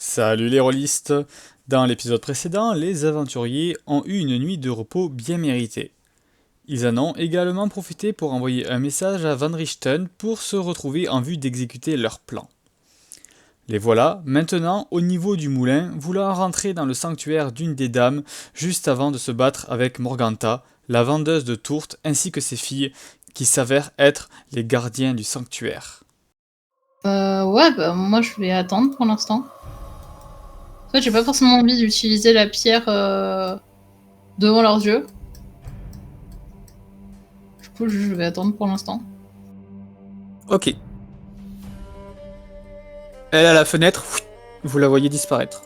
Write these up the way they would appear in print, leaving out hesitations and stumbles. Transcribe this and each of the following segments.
Salut les rôlistes! Dans l'épisode précédent, les aventuriers ont eu une nuit de repos bien méritée. Ils en ont également profité pour envoyer un message à Van Richten pour se retrouver en vue d'exécuter leur plan. Les voilà, maintenant, au niveau du moulin, voulant rentrer dans le sanctuaire d'une des dames, juste avant de se battre avec Morgantha, la vendeuse de tourtes, ainsi que ses filles, qui s'avèrent être les gardiens du sanctuaire. Ouais, bah moi je vais attendre pour l'instant. En fait, j'ai pas forcément envie d'utiliser la pierre devant leurs yeux. Du coup, je vais attendre pour l'instant. Ok. Elle à la fenêtre, vous la voyez disparaître.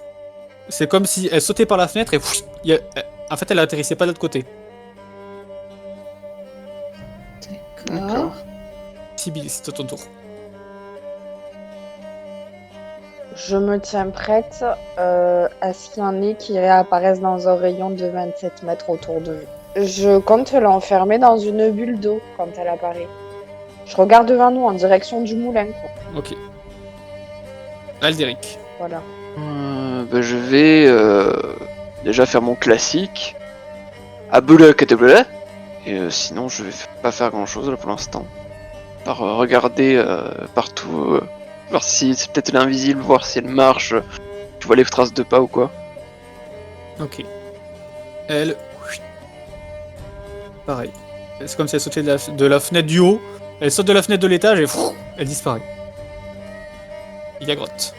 C'est comme si elle sautait par la fenêtre et en fait elle atterrissait pas de l'autre côté. D'accord. Sibyl, c'est à ton tour. Je me tiens prête à ce qu'il y en ait qui réapparaissent dans un rayon de 27 mètres autour de nous. Je compte l'enfermer dans une bulle d'eau quand elle apparaît. Je regarde devant nous en direction du moulin, quoi. Ok. Aldéric. Voilà. Je vais déjà faire mon classique. Abula katabula. Et sinon, je vais pas faire grand chose là pour l'instant. Par regarder partout, voir si c'est peut-être l'invisible, voir si elle marche. Tu vois les traces de pas ou quoi. Ok. Elle. Pareil. C'est comme si elle sautait de la fenêtre du haut. Elle saute de la fenêtre de l'étage et elle disparaît. Il y a grotte.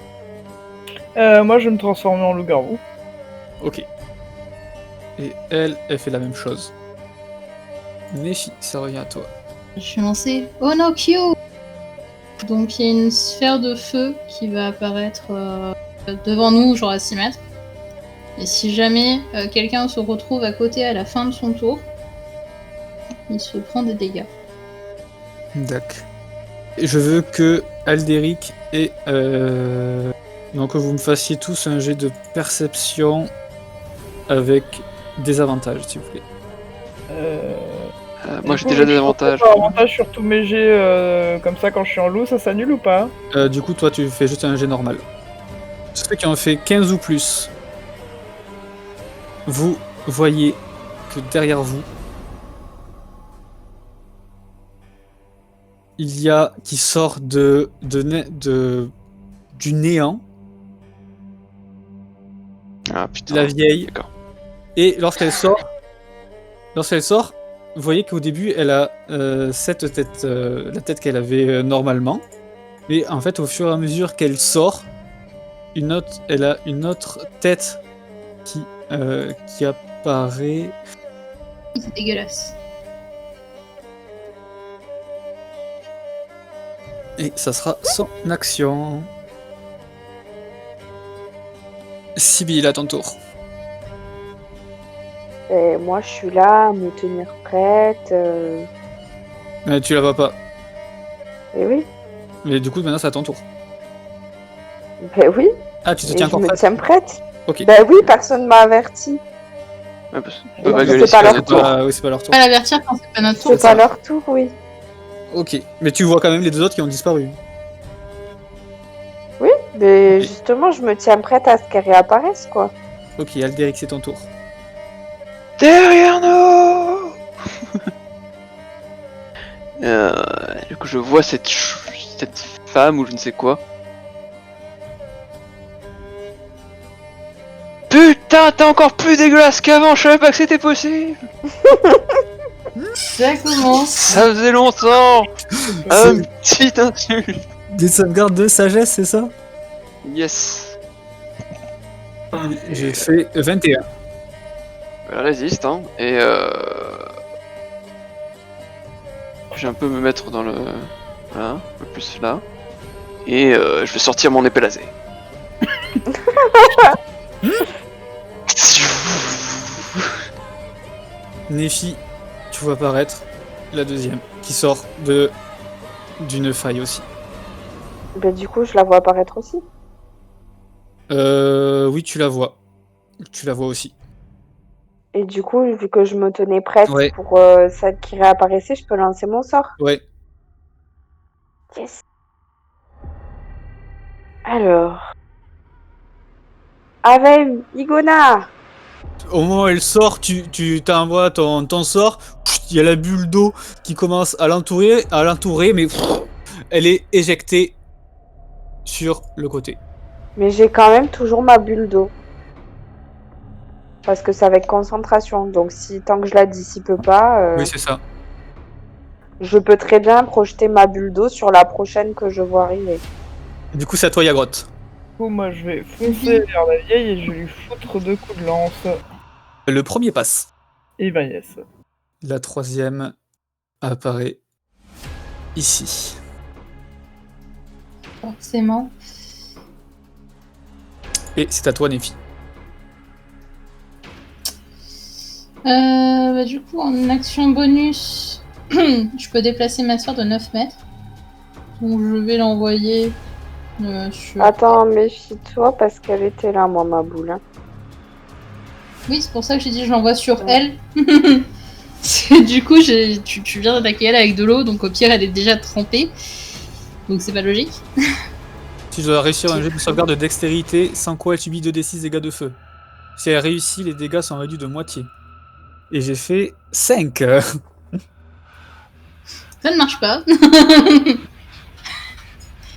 Moi, je vais me transformer en loup-garou. Ok. Et elle fait la même chose. Nephi, ça revient à toi. Je vais lancer Onokyo. Donc il y a une sphère de feu qui va apparaître devant nous, genre à 6 mètres. Et si jamais quelqu'un se retrouve à côté à la fin de son tour, il se prend des dégâts. D'accord. Je veux que Aldéric et donc que vous me fassiez tous un jet de perception avec des avantages, s'il vous plaît. Moi j'ai déjà des avantages. Avantage sur tous mes jets comme ça quand je suis en loup, ça s'annule ou pas? Du coup, toi, tu fais juste un jet normal. Ceux qui ont fait 15 ou plus, vous voyez que derrière vous, il y a qui sort du néant Ah putain. la vieille. D'accord. Et lorsqu'elle sort, vous voyez qu'au début, elle a cette tête, la tête qu'elle avait normalement. Mais en fait, au fur et à mesure qu'elle sort, elle a une autre tête qui apparaît. C'est dégueulasse. Et ça sera son action. Sibyl, à ton tour. Et moi, je suis là à me tenir prête. Tu la vois pas. Et oui. Mais du coup, maintenant, c'est à ton tour. Ben oui. Ah, tu te Et tiens je encore me prête. tiens prête. Ok. Ben oui, personne m'a averti. Ouais, parce Et peut pas c'est gueuler pas si leur on est tour. tour. Oui, c'est pas leur tour. Pas l'avertir quand c'est pas notre tour. C'est pas leur tour, oui. Ok. Mais tu vois quand même les deux autres qui ont disparu. Oui, mais Ok. justement, je me tiens prête à ce qu'elle réapparaisse, quoi. Ok, Aldéric, c'est ton tour. Derrière nous. Du coup, je vois cette femme ou je ne sais quoi. Putain, t'es encore plus dégueulasse qu'avant, je savais pas que c'était possible. Ça commence. Ça faisait longtemps. Un petit insulte. Des sauvegardes de sagesse, c'est ça? Yes. J'ai fait 21. Elle résiste, hein. Et je vais un peu me mettre dans le... Voilà, un peu plus là. Et je vais sortir mon épée laser. Nephi, tu vois apparaître la deuxième, qui sort d'une faille aussi. Ben du coup, je la vois apparaître aussi. Oui, tu la vois. Tu la vois aussi. Et du coup, vu que je me tenais prête Ouais. pour celle qui réapparaissait, je peux lancer mon sort. Ouais. Yes. Alors. Avem, Igona. Au moment où elle sort, tu t'envoies ton sort, il y a la bulle d'eau qui commence à l'entourer, mais elle est éjectée sur le côté. Mais j'ai quand même toujours ma bulle d'eau. Parce que c'est avec concentration. Donc si tant que je la dissipe pas, Oui, c'est ça. je peux très bien projeter ma bulle d'eau sur la prochaine que je vois arriver. Du coup, c'est à toi, Yagrotte. Du coup, moi, je vais foncer vers la vieille et je vais lui foutre 2 coups de lance. Le premier passe. Et ben yes. La troisième apparaît ici. Forcément. Et c'est à toi, Néfi. Du coup, en action bonus, je peux déplacer ma soeur de 9 mètres. Donc je vais l'envoyer sur... Attends, méfie-toi parce qu'elle était là, moi, ma boule. Hein. Oui, c'est pour ça que j'ai dit je l'envoie sur elle. Du coup, tu viens d'attaquer elle avec de l'eau, donc au pire, elle est déjà trempée. Donc c'est pas logique. Tu dois réussir un jet de sauvegarde de dextérité, sans quoi elle subit 2d6 dégâts de feu. Si elle réussit, les dégâts sont réduits de moitié. Et j'ai fait 5. Ça ne marche pas.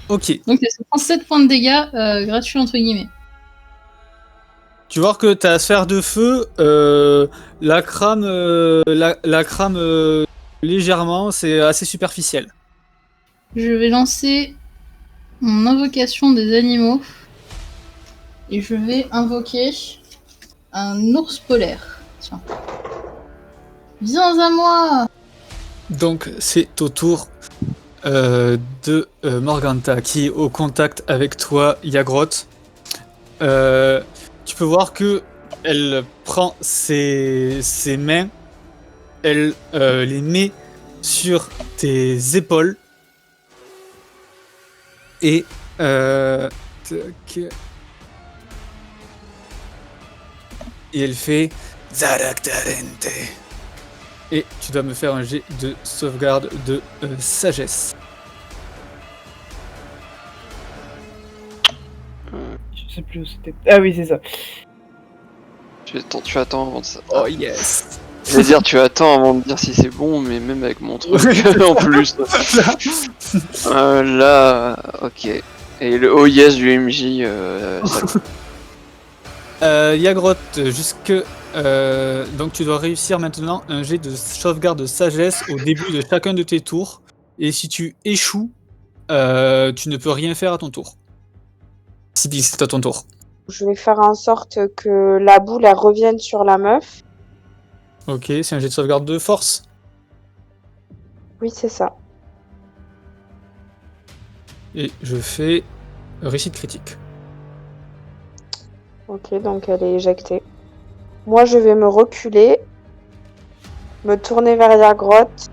Ok. Donc elle se prend 7 points de dégâts gratuits entre guillemets. Tu vois que ta sphère de feu la crame, la crame légèrement, c'est assez superficiel. Je vais lancer mon invocation des animaux. Et je vais invoquer un ours polaire. Tiens. Viens à moi! Donc c'est au tour de Morganta qui est au contact avec toi, Yagrotte. Tu peux voir que elle prend ses mains, elle les met sur tes épaules et tac. Et elle fait Zaraktarente. Et tu dois me faire un jet de sauvegarde de sagesse. Je sais plus où c'était. Ah oui, c'est ça. Tu attends avant de ça. Oh yes. Je veux dire, tu attends avant de dire si c'est bon, mais même avec mon truc en plus. Là, ok. Et le oh yes du MJ, ça... Yagrotte, donc tu dois réussir maintenant un jet de sauvegarde de sagesse au début de chacun de tes tours. Et si tu échoues, tu ne peux rien faire à ton tour. Si c'est à ton tour. Je vais faire en sorte que la boule, elle revienne sur la meuf. Ok, c'est un jet de sauvegarde de force. Oui, c'est ça. Et je fais réussite critique. Ok, donc elle est éjectée. Moi, je vais me reculer, me tourner vers la grotte,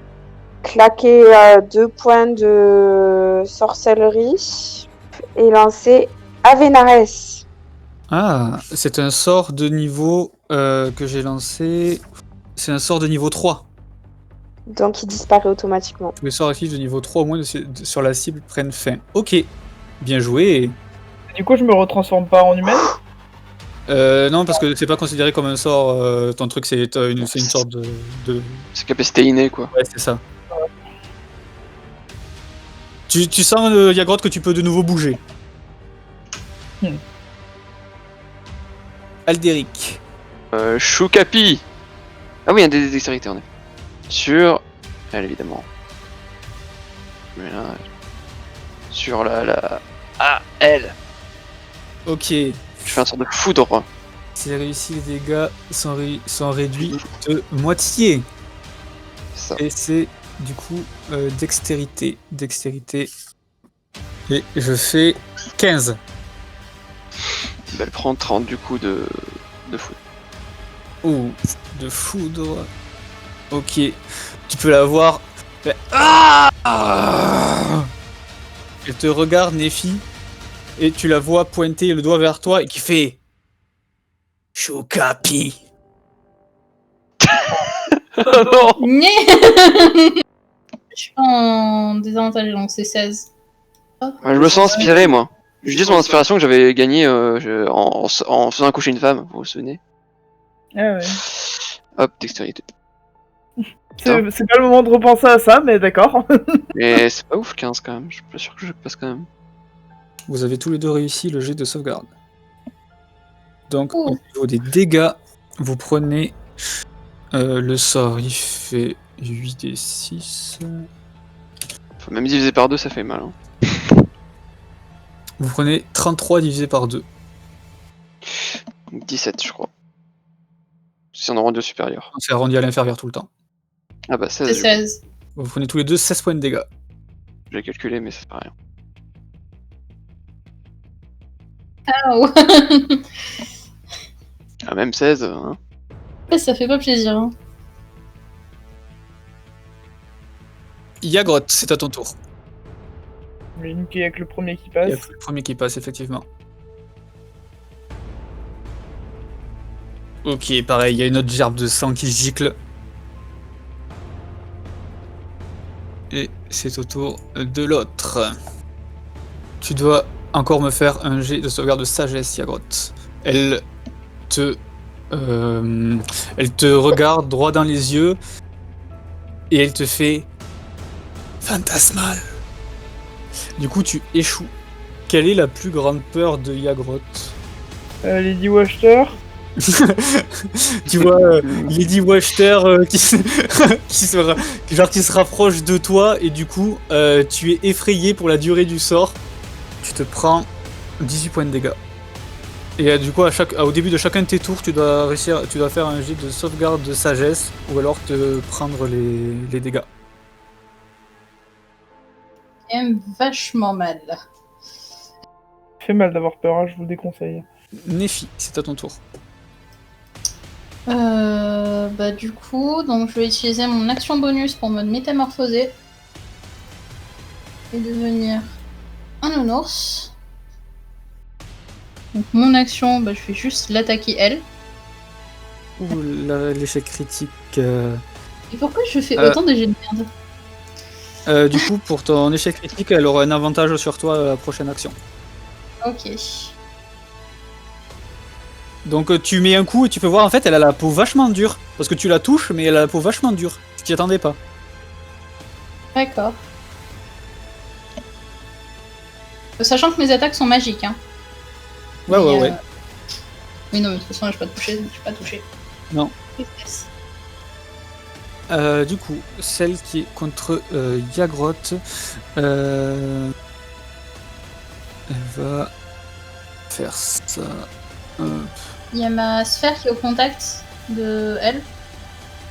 claquer 2 points de sorcellerie et lancer Avenares. Ah, c'est un sort de niveau que j'ai lancé. C'est un sort de niveau 3. Donc il disparaît automatiquement. Tous les sorts actifs de niveau 3 au moins sur la cible prennent fin. Ok, bien joué. Du coup, je me retransforme pas en humaine. Non, parce que c'est pas considéré comme un sort. Ton truc, c'est une sorte de... C'est capacité innée, quoi. Ouais, c'est ça. Tu sens, Yagrotte, que tu peux de nouveau bouger. Aldéric. Choukapi. Ah oui, un des dextérités, on est. Sur... Elle, évidemment. Mais là... Sur la... Ah, elle. Ok. Je fais un sort de foudre. Si elle réussit, les dégâts sont réduits de moitié. Ça. Et c'est du coup dextérité. Dextérité. Et je fais 15. Elle prend 30 du coup de foudre. Oh, de foudre. Ok. Tu peux la voir. Ah! Elle te regarde, Néfi. Et tu la vois pointer le doigt vers toi et qui fait Choukapi. Non. Je suis pas en désavantage, donc c'est 16. Je me sens inspiré, moi. Je dis son inspiration que j'avais gagnée en faisant accoucher une femme, vous vous souvenez? Ah ouais. Hop, dextérité. C'est pas le moment de repenser à ça, mais d'accord. Mais c'est pas ouf 15 quand même, je suis pas sûr que je passe quand même. Vous avez tous les deux réussi le jet de sauvegarde. Donc, Oh. au niveau des dégâts, vous prenez le sort, il fait 8 et 6. Même divisé par 2, ça fait mal. Hein. Vous prenez 33 divisé par 2. Donc 17, je crois. Si on en rend 2 supérieur. C'est arrondi à l'inférieur tout le temps. Ah bah 16, C'est du coup. 16. Vous prenez tous les deux 16 points de dégâts. J'ai calculé, mais c'est pas rien. Ah ouais. Ah, même 16, hein. Ça fait pas plaisir. Hein. Yagrotte, c'est à ton tour. J'imagine qu'il y a que le premier qui Il passe. y a le premier qui passe, effectivement. Ok, pareil, il y a une autre gerbe de sang qui gicle. Et c'est au tour de l'autre. Tu dois encore me faire un jet de sauvegarde de sagesse, Yagrotte. Elle te regarde droit dans les yeux et elle te fait fantasmal. Du coup, tu échoues. Quelle est la plus grande peur de Yagrotte? Lady Wachter. Tu vois Lady Wachter qui se rapproche de toi et du coup tu es effrayé pour la durée du sort. Tu te prends 18 points de dégâts. Et du coup au début de chacun de tes tours tu dois faire un jet de sauvegarde de sagesse ou alors te prendre les dégâts. Quand même vachement mal. Fait mal d'avoir peur, hein, je vous le déconseille. Nephi, c'est à ton tour. Bah du coup, donc je vais utiliser mon action bonus pour me métamorphoser et devenir un nounours. Donc mon action, bah, je vais juste l'attaquer elle. Ouh, l'échec critique. Et pourquoi je fais autant de jets de merde? Du coup pour ton échec critique elle aura un avantage sur toi à la prochaine action. Ok. Donc tu mets un coup et tu peux voir en fait elle a la peau vachement dure. Parce que tu la touches mais elle a la peau vachement dure. Tu t'y attendais pas. D'accord. Sachant que mes attaques sont magiques, hein. Ouais, Mais, ouais. Oui, non, mais de toute façon, je vais pas toucher. Non. Tristesse. Du coup, celle qui est contre Yagrotte, elle va faire ça. Il y a ma sphère qui est au contact de elle.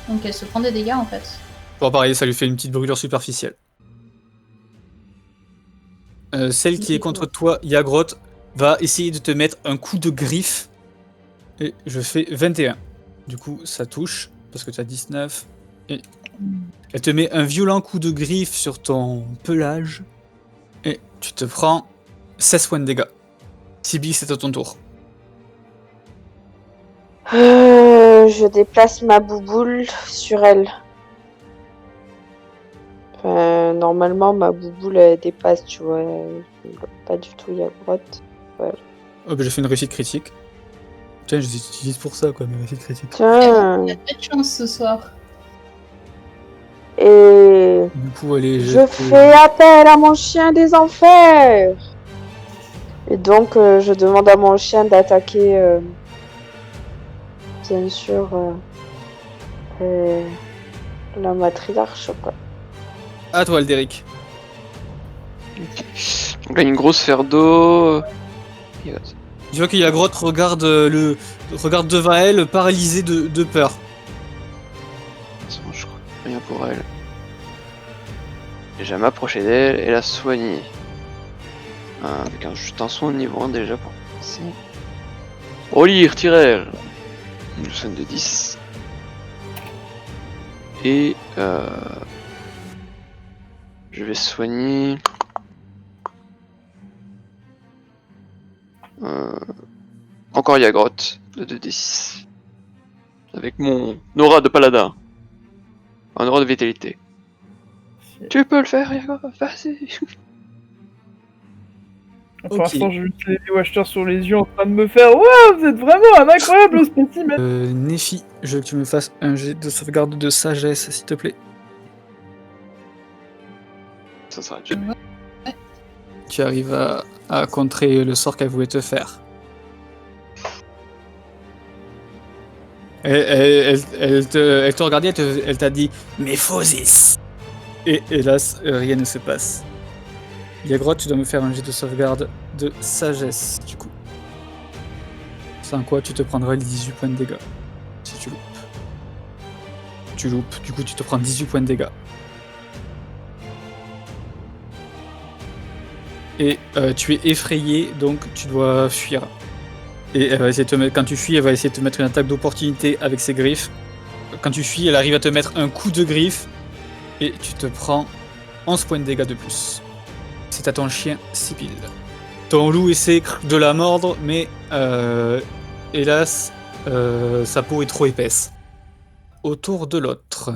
Donc elle se prend des dégâts en fait. Bon, pareil, ça lui fait une petite brûlure superficielle. Celle qui est contre toi, Yagrotte, va essayer de te mettre un coup de griffe. Et je fais 21. Du coup, ça touche, parce que tu as 19. Et elle te met un violent coup de griffe sur ton pelage. Et tu te prends 16 points de dégâts. Sibyl, c'est à ton tour. Je déplace ma bouboule sur elle. Enfin, normalement, ma bouboule elle dépasse, tu vois. Pas du tout Yagrotte. Oh, bah, j'ai fait une réussite critique. Tiens, je les utilise pour ça, quoi, mes réussites critiques. Tiens. Elle a pas de chance ce soir. Et Du coup, allez, je fais appel à mon chien des enfers. Et donc, je demande à mon chien d'attaquer, bien sûr, la matriarche, quoi. À toi, Aldéric. Donc là, une grosse sphère d'eau. Tu vois que Yagrotte regarde devant elle, paralysée de peur. De toute façon, je crois rien pour elle. Déjà m'approcher d'elle et la soigner. Avec juste un soin de niveau 1 déjà pour commencer. Relire, Tyrell. Une soigne de 10. Et je vais soigner. Encore Yagrotte de 2d6. Avec mon aura de paladin. Un aura de vitalité. Tu peux le faire, Yagrotte, vas-y. Pour Ok. l'instant, j'ai juste les Watchers sur les yeux en train de me faire « Waouh, vous êtes vraiment un incroyable spécimen !» Nephi, je veux que tu me fasses un jet de sauvegarde de sagesse, s'il te plaît. Ça sera déjà. Tu arrives à contrer le sort qu'elle voulait te faire. Elle te regardait, elle t'a dit « Méphosis !» Et hélas, rien ne se passe. Yagrod, tu dois me faire un jet de sauvegarde de sagesse, du coup. Sans quoi, tu te prendras les 18 points de dégâts. Si tu loupes. Tu loupes, du coup, tu te prends 18 points de dégâts. Et tu es effrayé, donc tu dois fuir. Et elle va essayer de te mettre, quand tu fuis, elle va essayer de te mettre une attaque d'opportunité avec ses griffes. Quand tu fuis, elle arrive à te mettre un coup de griffe. Et tu te prends 11 points de dégâts de plus. C'est à ton chien, Sibyl. Ton loup essaie de la mordre, mais hélas, sa peau est trop épaisse. Autour de l'autre.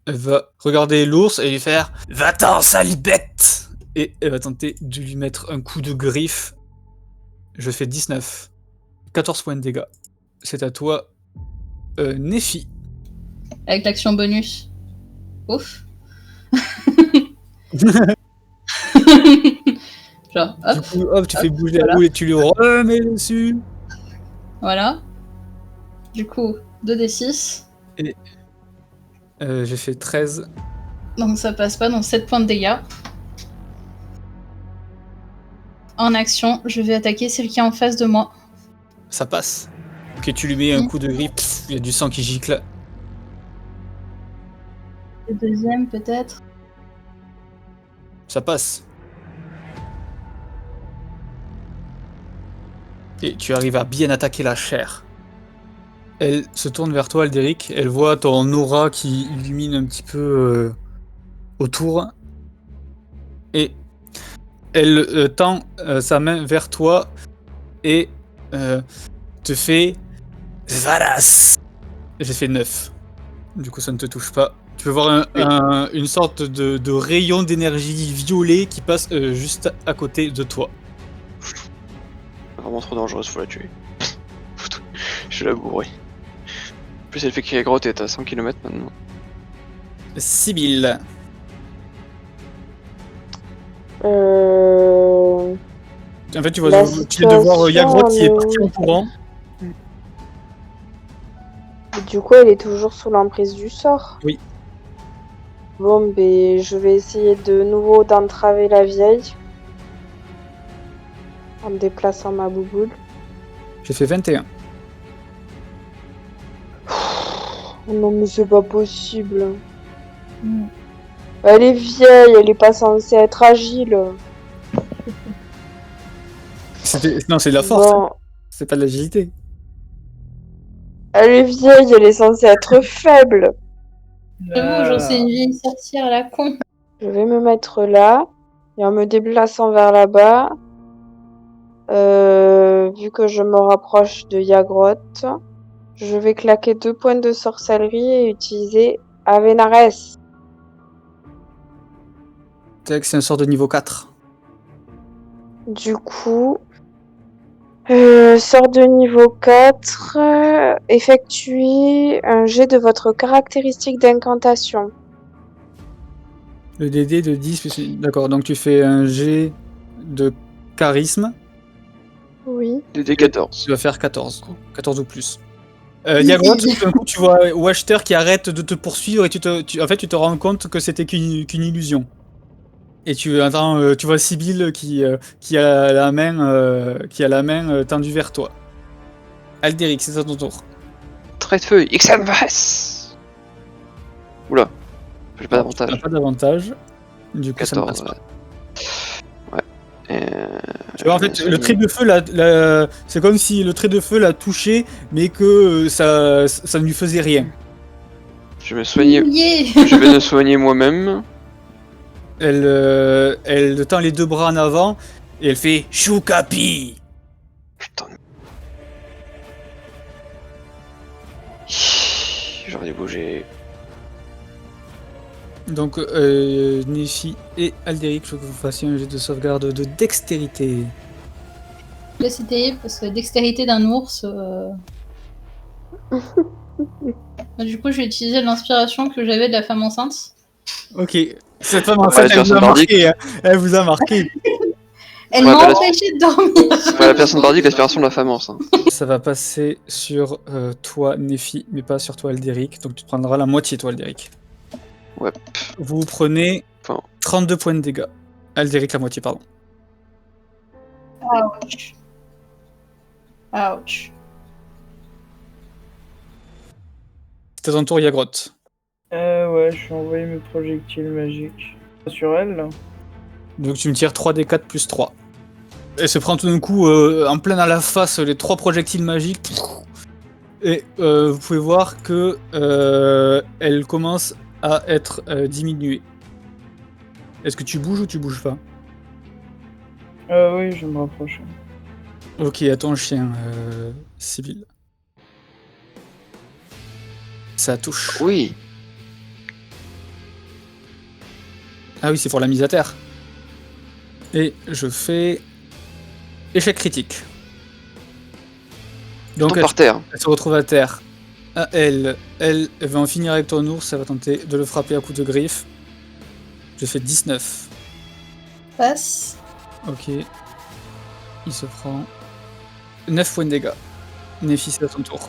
Elle va regarder l'ours et lui faire « Va-t'en, sale bête !» Et elle va tenter de lui mettre un coup de griffe. Je fais 19. 14 points de dégâts. C'est à toi, Nephi. Avec l'action bonus. Ouf. Genre, hop, Du coup, hop, tu fais bouger la voilà. boule et tu lui remets dessus. voilà. Du coup, 2d6. J'ai fait 13. Donc ça passe pas, donc 7 points de dégâts. En action, je vais attaquer celle qui est en face de moi. Ça passe. Ok, tu lui mets un coup de griffe. Il y a du sang qui gicle. Le deuxième, peut-être. Ça passe. Et tu arrives à bien attaquer la chair. Elle se tourne vers toi, Aldéric. Elle voit ton aura qui illumine un petit peu autour. Et elle tend sa main vers toi et te fait Varas. J'ai fait 9. Du coup, ça ne te touche pas. Tu peux voir une sorte de rayon d'énergie violet qui passe juste à côté de toi. Vraiment trop dangereuse, faut la tuer. Je la bourrer. En plus, elle fait que la grotte est à 100 km maintenant. Sibyl. Euh... En fait, tu vas La tu viens de voir Yagrod qui est situation, parti en courant. Du coup, elle est toujours sous l'emprise du sort. Oui. Bon, ben, je vais essayer de nouveau d'entraver la vieille. En me déplaçant ma bouboule. J'ai fait 21. Oh non, mais c'est pas possible. Mm. Elle est vieille, elle est pas censée être agile. Non, c'est de la force. Bon, C'est pas de l'agilité. elle est vieille, elle est censée être faible. J'avoue, j'en sais une vieille sorcière à la con. Je vais me mettre là. Et en me déplaçant vers là-bas, vu que je me rapproche de Yagrot, je vais claquer 2 points de sorcellerie et utiliser Avenares. C'est un sort de niveau 4. Du coup, sort de niveau 4, effectuez un jet de votre caractéristique d'incantation. Le DD de 10. D'accord, donc tu fais un G de charisme. Oui. DD14. Tu vas faire 14. 14 ou plus. Yagrod, tout d'un coup, tu vois Wachter qui arrête de te poursuivre et en fait, tu te rends compte que c'était qu'une illusion. Et tu entends, tu vois Sibyl qui a la main tendue vers toi. Aldéric, c'est à ton tour. Trait de feu, XMVS. Oula, j'ai pas Tu d'avantage. n'as pas d'avantage. Du coup, ça ne passe 14. pas. Ouais. Tu vois, en fait, le trait de feu, c'est comme si le trait de feu l'a touché, mais que ça ne lui faisait rien. Je vais me soigner. Yeah. Je vais me soigner moi-même. Elle tend les 2 bras en avant et elle fait Choukapi. Putain. J'aurais dû bouger. Donc, Nephi et Aldéric, je veux que vous fassiez un jet de sauvegarde de dextérité. Là, c'est terrible parce que la dextérité d'un ours. Du coup, je vais utiliser l'inspiration que j'avais de la femme enceinte. Ok. Cette femme enceinte, elle vous personne a nordique. marqué. Hein. Elle vous a marqué. Elle Ouais, m'a bah là, empêché de dormir. Ouais, la personne bardique, l'aspiration de la femme enceinte. Ça va passer sur toi, Nephi, mais pas sur toi, Aldéric. Donc tu prendras la moitié, toi, Aldéric. Ouais. Vous prenez Enfin. 32 points de dégâts. Aldéric, la moitié, pardon. Ouch. Ouch. C'est à ton tour, Yagrotte. Ouais, je suis envoyé mes projectiles magiques. Sur elle, là. Donc tu me tires 3d4 plus 3. Elle se prend tout d'un coup en plein à la face les 3 projectiles magiques. Et vous pouvez voir que elle commence à être diminuée. Est-ce que tu bouges ou tu bouges pas? Oui, je vais me rapprocher. Ok, à ton chien, Sibyl. Ça touche. Oui. Ah oui, c'est pour la mise à terre. Et je fais échec critique. Donc Tombe par terre. elle se retrouve à terre. À elle va en finir avec ton ours, elle va tenter de le frapper à coups de griffe. Je fais 19. Passe. Ok. Il se prend 9 points de dégâts. Nephi, c'est à ton tour.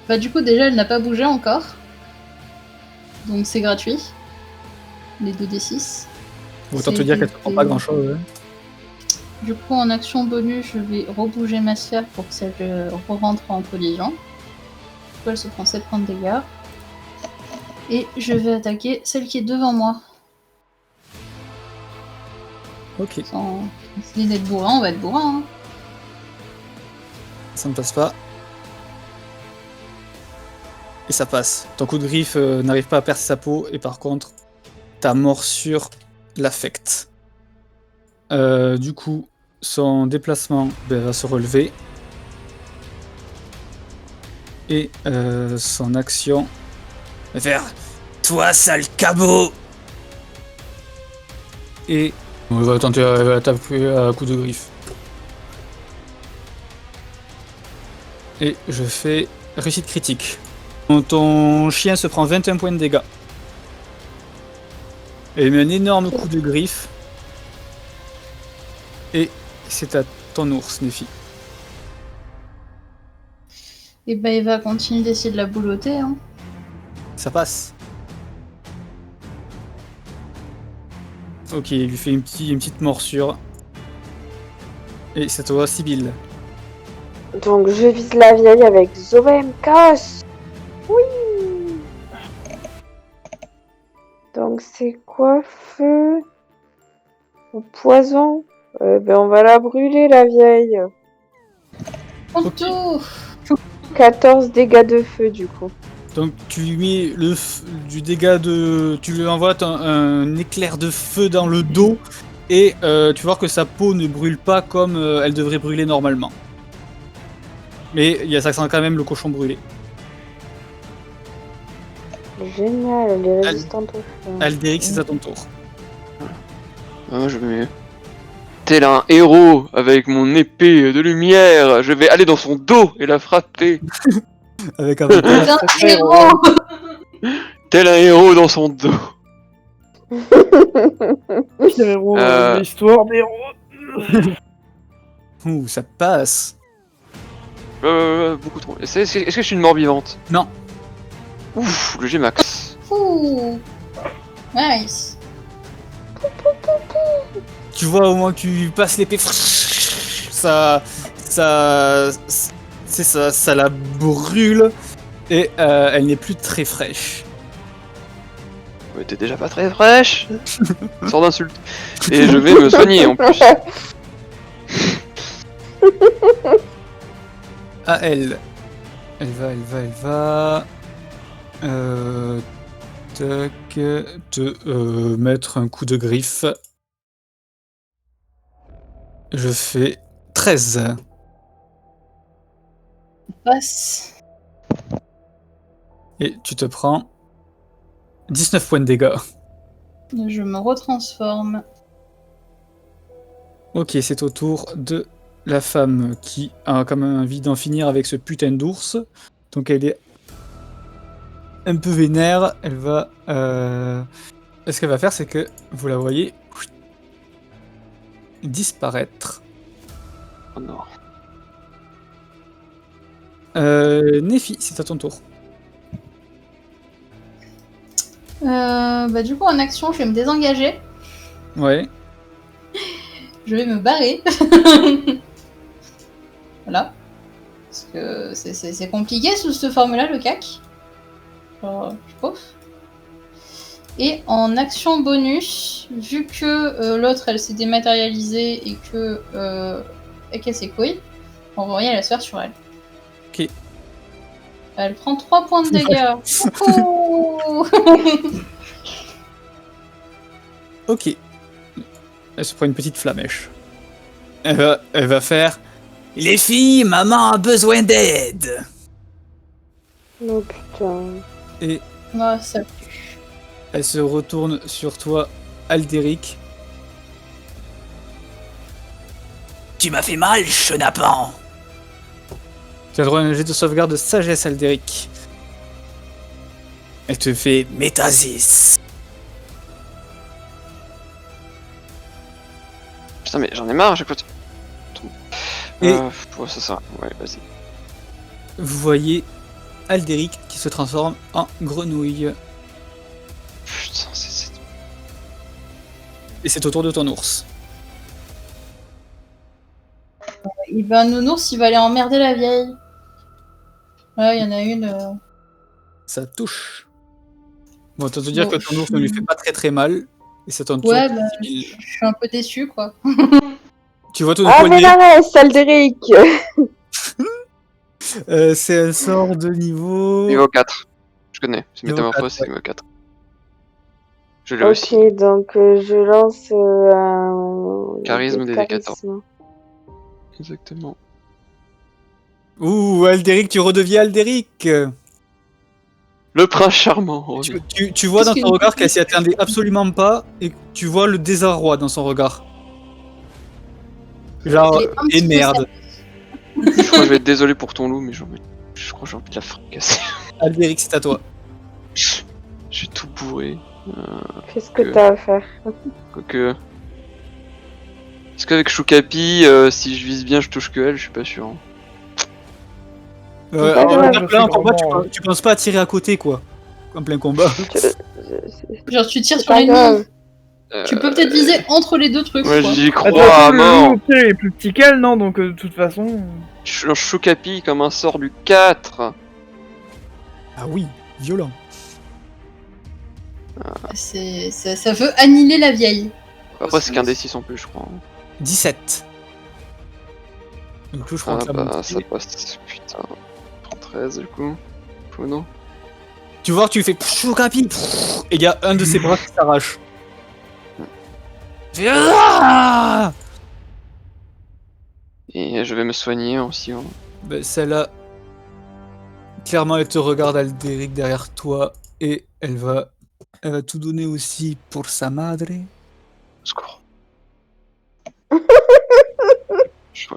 Bah, du coup, déjà, elle n'a pas bougé encore. Donc, c'est gratuit. Les 2d6. Autant te dire qu'elle se prend pas grand chose. Du coup, en action bonus, je vais rebouger ma sphère pour que ça re-rentre en collision. Du coup, elle se prend 7 points de dégâts. Et je vais attaquer celle qui est devant moi. Ok, Sans essayer d'être bourrin, on va être bourrin. Hein. ça ne passe pas. Et ça passe. Ton coup de griffe n'arrive pas à percer sa peau, et par contre, ta morsure l'affecte. Du coup, son déplacement va se relever. Et son action va faire toi, sale cabot! Et on va tenter à taper à coup de griffe. Et je fais réussite critique. Ton chien se prend 21 points de dégâts. Et il met un énorme coup de griffe. Et c'est à ton ours, Nephi. Et bah, il va continuer d'essayer de la boulotter. Hein. Ça passe. Ok, il lui fait une petite morsure. Et c'est à toi, Sibyl. Donc je vise la vieille avec Zovemkos. Oui. Donc c'est quoi, feu ou poison? On va la brûler, la vieille. Ok. 14 dégâts de feu du coup. Donc tu lui mets du dégât de... Tu lui envoies un éclair de feu dans le dos. Et tu vois que sa peau ne brûle pas comme elle devrait brûler normalement. Mais ça sent quand même le cochon brûlé. Génial, elle est résistante au feu. Aldéric, c'est à ton tour. Je vais... Tel un héros avec mon épée de lumière, je vais aller dans son dos et la frapper. Avec un avantage. C'est un héros. Tel un héros dans son dos. Pire héros de l'histoire des héros. Ouh, ça passe. Beaucoup trop. Est-ce que je suis une mort vivante? Non. Ouf, le G-Max. Ouh. Nice. Tu vois au moment que tu passes l'épée, ça la brûle et elle n'est plus très fraîche. Mais t'es déjà pas très fraîche. Sors d'insulte. Et je vais me soigner en plus. Ah, elle va te mettre un coup de griffe. Je fais 13. Passe. Et tu te prends 19 points de dégâts. Je me retransforme. Ok, c'est au tour de la femme qui a quand même envie d'en finir avec ce putain d'ours. Donc elle est un peu vénère. Elle va... Ce qu'elle va faire, c'est que vous la voyez disparaître. Oh non. Nephi, c'est à ton tour. Du coup, en action, je vais me désengager. Ouais. Je vais me barrer. Voilà. Parce que c'est compliqué sous cette forme-là, le CAC. Je pense. Et en action bonus, vu que l'autre elle s'est dématérialisée et que qu'elle s'est couille, on va envoyer la sphère sur elle. Ok. Elle prend 3 points de dégâts. Coucou. Ok. Elle se prend une petite flamèche. Elle va faire... Les filles, maman a besoin d'aide. Oh putain. Et Ah, ça... elle se retourne sur toi, Aldéric. Tu m'as fait mal, chenapan. Tu as droit à un jet de sauvegarde de sagesse, Aldéric. Elle te fait métasis. Putain, mais j'en ai marre à chaque fois. Et- Ouais, c'est ça. Ouais, vas-y. Vous voyez Aldéric qui se transforme en grenouille. Putain, c'est... Et c'est au tour de ton ours. Il va un nounours, il va aller emmerder la vieille. Ouais, il y en a une. Ça touche. Bon, autant te dire Bon, que ton ours ne lui fait pas très très mal. Et c'est ton tour. Ouais, de je 10 000. suis un peu déçue, quoi. Tu vois ton Ah, mais poignet. la reste, Aldéric. C'est un sort de niveau... Niveau 4. Je connais. C'est Niveau métamorphose, 4, c'est niveau 4. Je l'ai Ok, aussi. donc je lance un... Charisme dé de des D14. charisme. Exactement. Ouh, Aldéric, tu redeviens Aldéric. Le prince charmant revient. Tu vois dans Qu'est-ce son que- regard qu'elle s'y attendait absolument pas et tu vois le désarroi dans son regard. Genre, Elle est un et petit peu merde. Je crois que je vais être désolé pour ton loup, mais je crois que j'ai envie de la fracasser. Aldéric, c'est à toi. J'ai tout bourré. Fais ce que t'as à faire. Quoique... Est-ce qu'avec Choukapi, si je vise bien, je touche que elle? Je suis pas sûr. Hein. pas Alors, grave, en plein c'est combat, vraiment- tu penses pas à tirer à côté, quoi. En plein combat. Genre, tu tires C'est sur pas l'ennemi. grave. Tu peux peut-être viser entre les deux trucs, Ouais, quoi. j'y Attends, crois à le mort. loup, tu sais, il est plus petit qu'elle, non? Donc, de toute façon... Je lance Choukapi comme un sort du 4. Ah oui, violent. Ça veut annihiler la vieille. Après, c'est qu'un D6 en plus, je crois. 17. Donc là, je crois Ah que la bah, montée- ça passe. Putain. 13 du coup. Ou non? Tu vois, tu fais Choukapi, et il y a un de ses bras qui s'arrache. Fais, ah. Et je vais me soigner aussi. Hein. Ben, celle-là, clairement, elle te regarde, Aldéric, derrière toi, et elle va tout donner aussi pour sa madre. Au secours. je,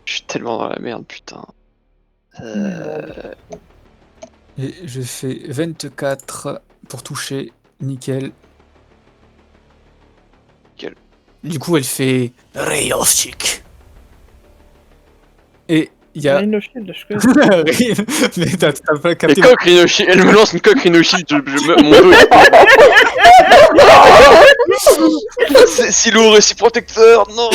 je suis tellement dans la merde, putain. Et je fais 24 pour toucher, nickel. Nickel. Du coup, elle fait Ray of Chic. Et il y a... Rhino Shield, je connais. Mais t'as pas Et capté. coq Rhinoshi, elle me lance une coque Rhinoshi, mon dos il... C'est lourd et si protecteur, non.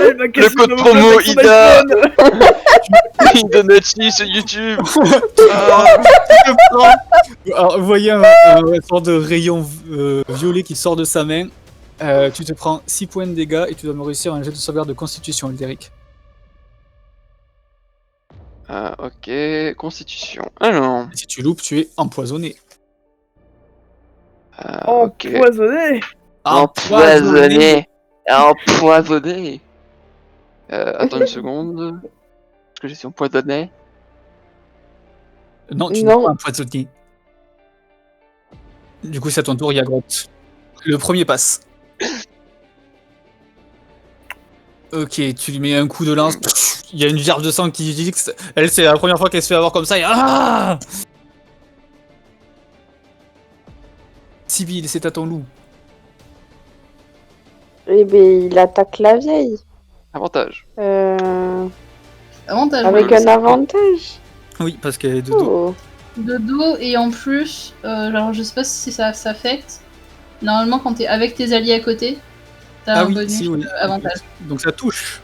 Elle m'a cassé Le code mon promo avec son Ida. iPhone. Idonachi sur YouTube. Alors, vous voyez un sort de rayon violet qui sort de sa main. Tu te prends 6 points de dégâts et tu dois me réussir un jet de sauvegarde de constitution, Aldéric. Ok, constitution. Alors, Et si tu loupes, tu es empoisonné. ok. Empoisonné. Empoisonné. Empoisonné. Attends une seconde. Est-ce que j'ai suis empoisonné? Non, tu Non. n'es pas empoisonné. Du coup, c'est à ton tour, Yagrotte. Le premier passe. Ok, tu lui mets un coup de lance. Il y a une gerbe de sang qui gicle. Elle, c'est la première fois qu'elle se fait avoir comme ça. Et... Ah Sibyl, c'est à ton loup. Eh ben, il attaque la vieille. Avantage. Avantage. Avec un avantage. Oui, parce qu'elle est de dos. Oh. De dos, et en plus, alors je sais pas si ça s'affecte. Normalement, quand t'es avec tes alliés à côté, t'as un bonus si, oui. avantage. Donc ça touche.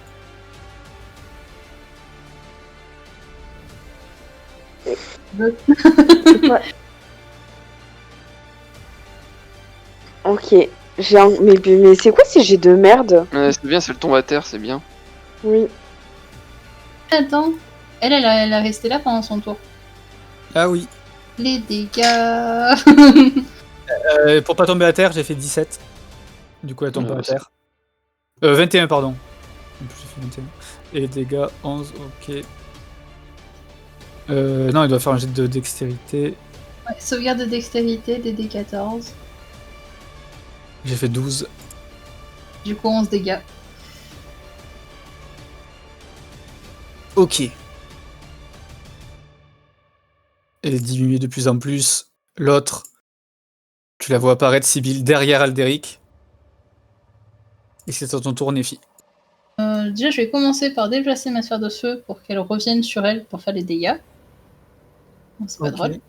Ouais. Ok. Mais c'est quoi ces jets de merde? C'est bien, c'est le tombe à terre, c'est bien. Oui. Attends, elle a resté là pendant son tour. Ah oui. Les dégâts. Pour pas tomber à terre, j'ai fait 17. Du coup, elle tombe pas à terre. 21, pardon. En plus, j'ai fait 21. Et les dégâts, 11, ok. Non, il doit faire un jet de dextérité. Ouais, sauvegarde de dextérité, DD14. J'ai fait 12. Du coup, 11 dégâts. Ok. Elle est diminuée de plus en plus. L'autre, tu la vois apparaître, Sibyl, derrière Alderic. Et c'est à ton tour, Nephi. Déjà, je vais commencer par déplacer ma sphère de feu pour qu'elle revienne sur elle pour faire les dégâts. Bon, c'est pas drôle.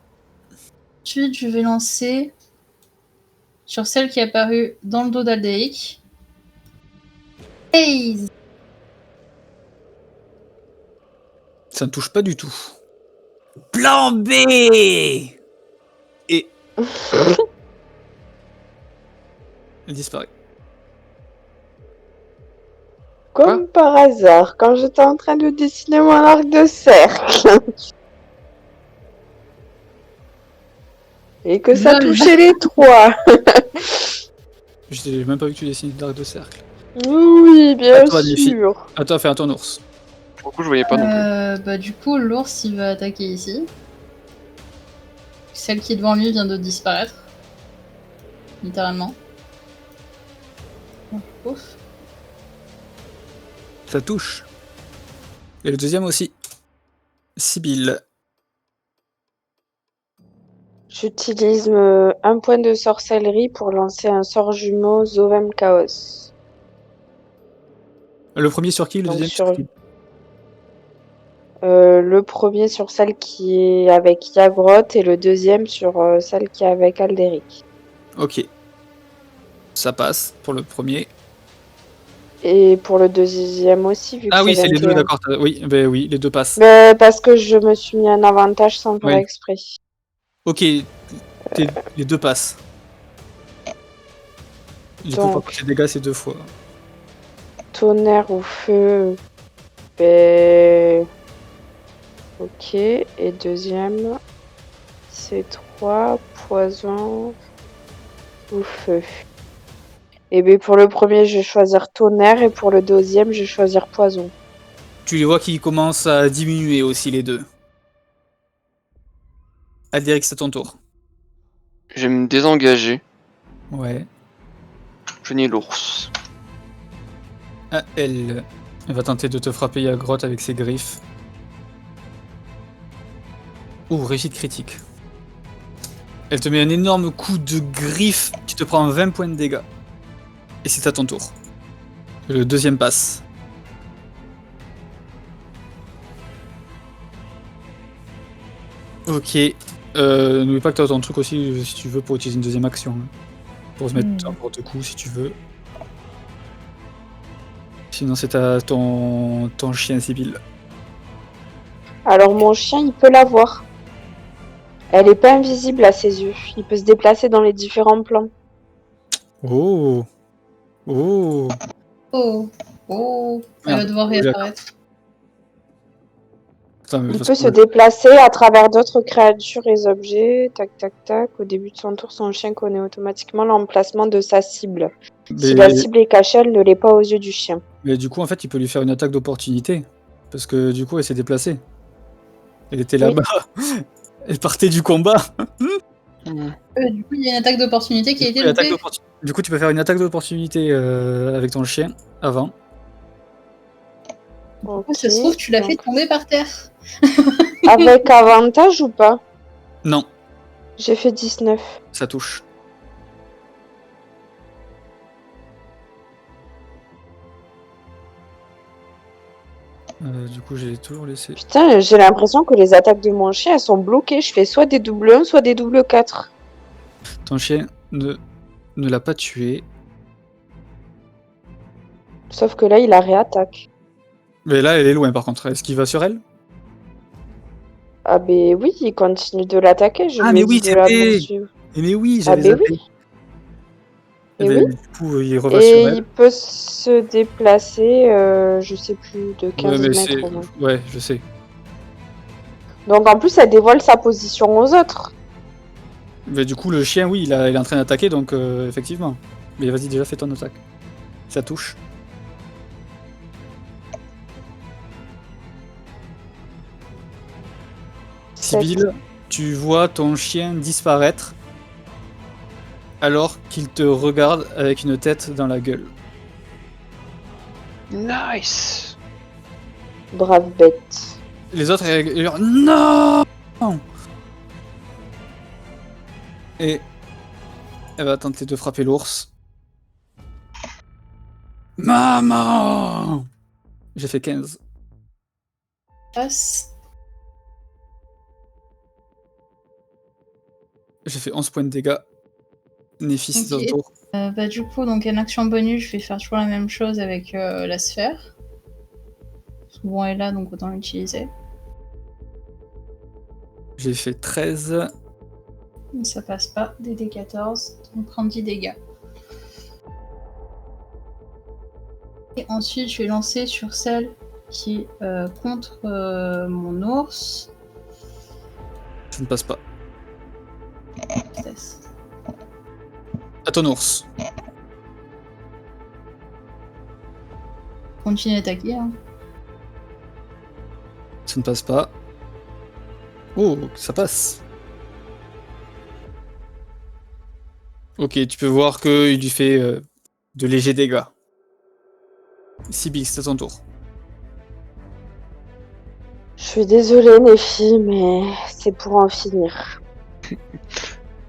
Ensuite, je vais lancer sur celle qui est apparue dans le dos d'Alderic. Haze. Ça ne touche pas du tout. Plan B. Et elle disparaît. Comme par hasard, quand j'étais en train de dessiner mon arc de cercle. Et que ça touchait les trois. Je n'ai même pas vu que tu dessines l'arc de cercle. Oui, bien toi, sûr. À toi, fais un ton ours. Pour le coup, je voyais pas non plus. Bah, du coup, l'ours il va attaquer ici. Celle qui est devant lui vient de disparaître. Littéralement. Ouf. Ça touche. Et le deuxième aussi. Sibyl. J'utilise un point de sorcellerie pour lancer un sort jumeau Zovem Chaos. Le premier sur qui? Le Donc deuxième sur sur qui? le premier sur celle qui est avec Yagroth et le deuxième sur celle qui est avec Alderic. Ok. Ça passe pour le premier. Et pour le deuxième aussi, vu que Ah oui, c'est les deux, 21. d'accord. Oui, ben oui, les deux passent. Mais parce que je me suis mis un avantage sans faire exprès. Ok, les deux passent. Du coup, par contre, les dégâts, c'est 2 fois. Tonnerre ou feu. Ben... Ok, et deuxième, c'est 3, poison ou feu. Et bien pour le premier, je vais choisir tonnerre, et pour le deuxième, je vais choisir poison. Tu les vois qui commencent à diminuer aussi, les deux. Alderic, c'est ton tour. Je vais me désengager. Ouais. Je n'ai l'ours. Ah, elle va tenter de te frapper à grotte avec ses griffes. Ouh, réussite critique. Elle te met un énorme coup de griffe, tu te prends 20 points de dégâts. Et c'est à ton tour. Le deuxième passe. Ok. N'oublie pas que t'as ton truc aussi, si tu veux, pour utiliser une deuxième action. Hein. Pour se mettre n'importe coup, si tu veux. Sinon, c'est à ton chien, Sibyl. Alors mon chien, il peut la voir. Elle est pas invisible à ses yeux. Il peut se déplacer dans les différents plans. Oh. Oh. Oh. Oh. Elle va devoir réapparaître. Il peut se déplacer à travers d'autres créatures et objets. Tac, tac, tac. Au début de son tour, son chien connaît automatiquement l'emplacement de sa cible. Si la cible est cachée, elle ne l'est pas aux yeux du chien. Mais du coup, en fait, il peut lui faire une attaque d'opportunité. Parce que du coup, elle s'est déplacée. Elle était là-bas. Elle partait du combat. Du coup, il y a une attaque d'opportunité qui a été loupée. Du coup, tu peux faire une attaque d'opportunité avec ton chien avant. Ok. Ça se trouve, tu l'as fait Donc, tomber par terre. avec avantage ou pas? Non, J'ai fait 19. ça touche. Du coup, j'ai toujours laissé. Putain, j'ai l'impression que les attaques de mon chien, elles sont bloquées. Je fais soit des double 1, soit des double 4. Ton chien ne l'a pas tué. Sauf que là, il a réattaque. Mais là, elle est loin par contre. Est-ce qu'il va sur elle? Ah ben oui, il continue de l'attaquer. Je Ah, lui mais ai oui, dit de la c'était. poursuivre. Mais oui, Ah j'avais ben zappé. oui. Et Et ben, oui. du coup, il reva Et sur elle. il peut se déplacer, je sais plus, de Ouais, 15 mais mètres c'est. au moins. Ouais, je sais. Donc en plus, elle dévoile sa position aux autres. Mais du coup, le chien, oui, il est en train d'attaquer, donc effectivement. Mais vas-y, déjà fais ton attaque. Ça touche. Sept. Sibylle, tu vois ton chien disparaître alors qu'il te regarde avec une tête dans la gueule. Nice. Brave bête. Les autres, ils hurlent non. Et elle va tenter de frapper l'ours. Maman! J'ai fait 15. Passe. J'ai fait 11 points de dégâts. Néphis, c'est Ok. ton tour. Bah, du coup, donc en action bonus, je vais faire toujours la même chose avec la sphère. Souvent elle est là, donc autant l'utiliser. J'ai fait 13. Ça passe pas. DD14, donc prendre 10 dégâts. Et ensuite, je vais lancer sur celle qui est contre mon ours. Ça ne passe pas. Test. À ton ours. Continue d'attaquer. Hein. Ça ne passe pas. Oh, ça passe. Ok, tu peux voir qu'il lui fait de légers dégâts. Sibyl, c'est à ton tour. Je suis désolée, les filles, mais c'est pour en finir.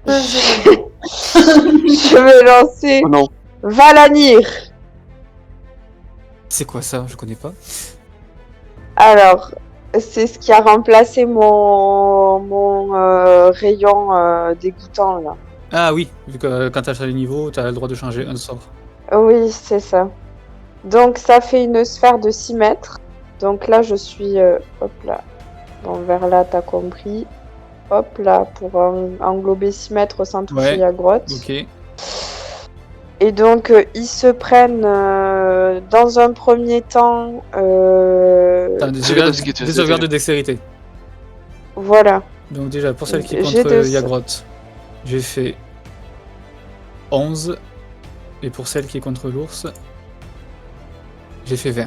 Je vais lancer Oh non. Valanir. C'est quoi ça? Je connais pas. Alors, c'est ce qui a remplacé mon rayon dégoûtant, là. Ah oui, vu que quand t'as le niveau, t'as le droit de changer un sort. Oui, c'est ça. Donc, ça fait une sphère de 6 mètres. Donc là, je suis... hop là. Bon, vers là, t'as compris. Hop là, pour englober 6 mètres sans toucher Ouais. la grotte. Ok. Et donc, ils se prennent dans un premier temps... T'as des Sauvegarde de sauvegardes dextérité. de dextérité. Voilà. Donc déjà, pour celle qui est J'ai contre deux- Yagrotte, j'ai fait 11. Et pour celle qui est contre l'ours, j'ai fait 20.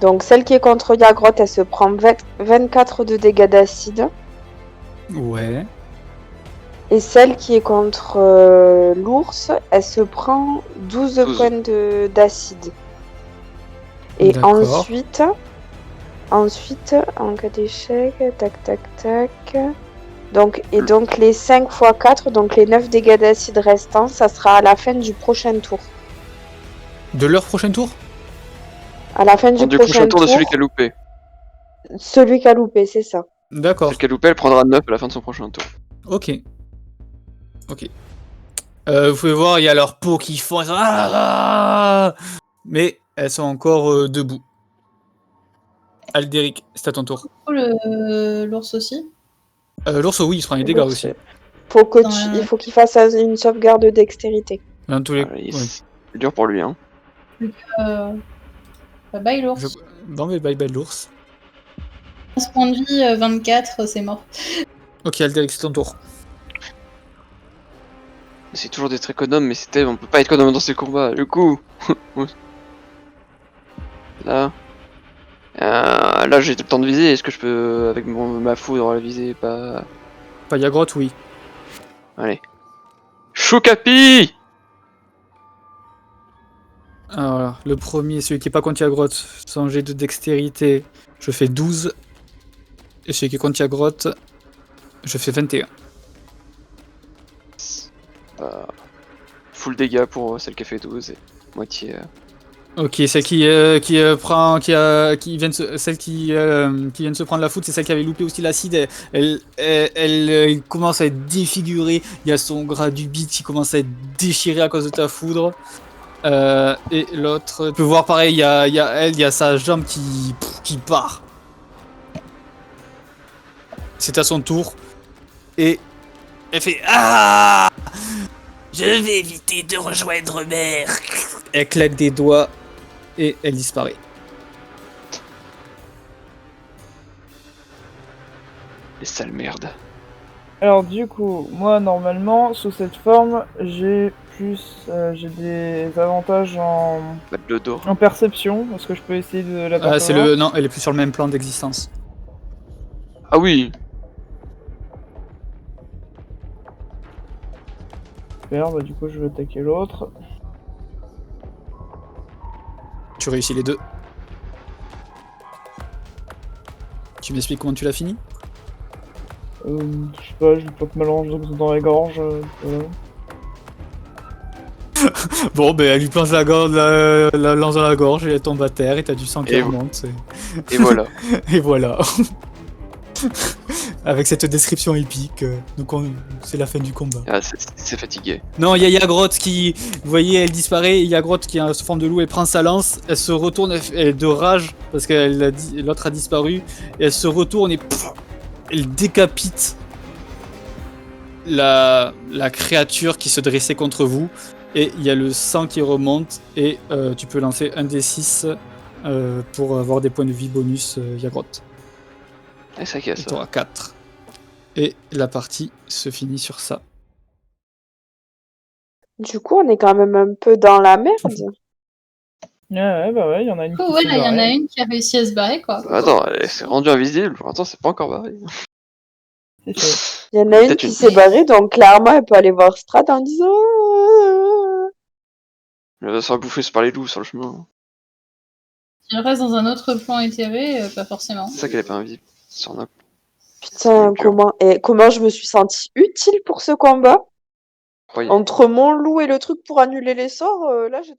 Donc, celle qui est contre Yagrotte, elle se prend 24 de dégâts d'acide. Ouais. Et celle qui est contre l'ours, elle se prend 12 12. points d'acide. Et D'accord. ensuite, en cas d'échec, tac, tac, tac. Donc, les 5 x 4, donc les 9 dégâts d'acide restants, ça sera à la fin du prochain tour. De leur prochain tour? À la fin du Du prochain prochain tour tour, de celui qui a loupé. celui qui a loupé, c'est ça. D'accord. Celui qui a loupé, elle prendra 9 à la fin de son prochain tour. Ok. Ok. Vous pouvez voir, il y a leur peau qui fond. Mais elles sont encore debout. Aldéric, c'est à ton tour. L'ours aussi. L'ours, oui, il se prend les dégâts L'ours, aussi. il faut qu'il fasse une sauvegarde de dextérité. Dans tous les... C'est dur pour lui, hein. Bye bye l'ours. Bon, mais bye bye l'ours. 15 points de vie, 24, c'est mort. Ok, Aldéric, c'est ton tour. C'est toujours d'être économe, mais on peut pas être économe dans ces combats. Du coup, là, là j'ai le temps de viser. Est-ce que je peux, avec ma foudre, la viser? Pas. Pas Yagrotte, oui. Allez. Choucapi! Alors, le premier, celui qui est pas contre la grotte, son jet de dextérité, je fais 12. Et celui qui est contre la grotte, je fais 21. Full dégâts pour celle qui a fait 12 et moitié. Ok, celle qui vient de celle qui vient de se prendre la foudre, c'est celle qui avait loupé aussi l'acide. Elle commence à être défigurée. Il y a son gras du bit qui commence à être déchiré à cause de ta foudre. Et l'autre, tu peux voir pareil, il y a sa jambe qui part. C'est à son tour. Et elle fait Ah! Je vais éviter de rejoindre mère. Elle claque des doigts et elle disparaît. Les sales merdes. Alors du coup, moi normalement, sous cette forme, j'ai des avantages Pas de l'odo. en perception, parce que je peux essayer de la Non, elle est plus sur le même plan d'existence. Ah oui. Super, bah du coup je vais attaquer l'autre. Tu réussis les deux. Tu m'expliques comment tu l'as fini? Je sais pas, je lui plante ma lance dans la gorge. Voilà. Bon, ben elle lui plante la lance dans la gorge et elle tombe à terre et t'as du sang qui Et remonte. Et voilà. Et voilà. Avec cette description épique, c'est la fin du combat. Ah, c'est fatigué. Non, il y a Yagrot qui, vous voyez, elle disparaît. Yagrot qui a sous forme de loup, elle prend sa lance, elle se retourne, elle est de rage parce que l'autre a disparu. Et elle se retourne et elle décapite la créature qui se dressait contre vous. Et il y a le sang qui remonte et tu peux lancer un D6 pour avoir des points de vie bonus, Yagrot. Et ça casse. Tu auras 4. Et la partie se finit sur ça. Du coup, on est quand même un peu dans la merde. Ouais, bah ouais, il y en a une Du coup, qui s'est voilà, il y en a barrée. une qui a réussi à se barrer, quoi. Attends, elle s'est rendue invisible. Pour l'instant, c'est pas encore barré. C'est fait. Il y en a une Peut-être qui une- s'est barrée, donc clairement, elle peut aller voir Strat en disant Elle va se faire bouffer par les loups sur le chemin. Si elle reste dans un autre plan éthéré, pas forcément. C'est ça qu'elle est pas invisible. Sur un... Putain, Dur. comment je me suis sentie utile pour ce combat? Croyez. Entre mon loup et le truc pour annuler les sorts, là, j'étais...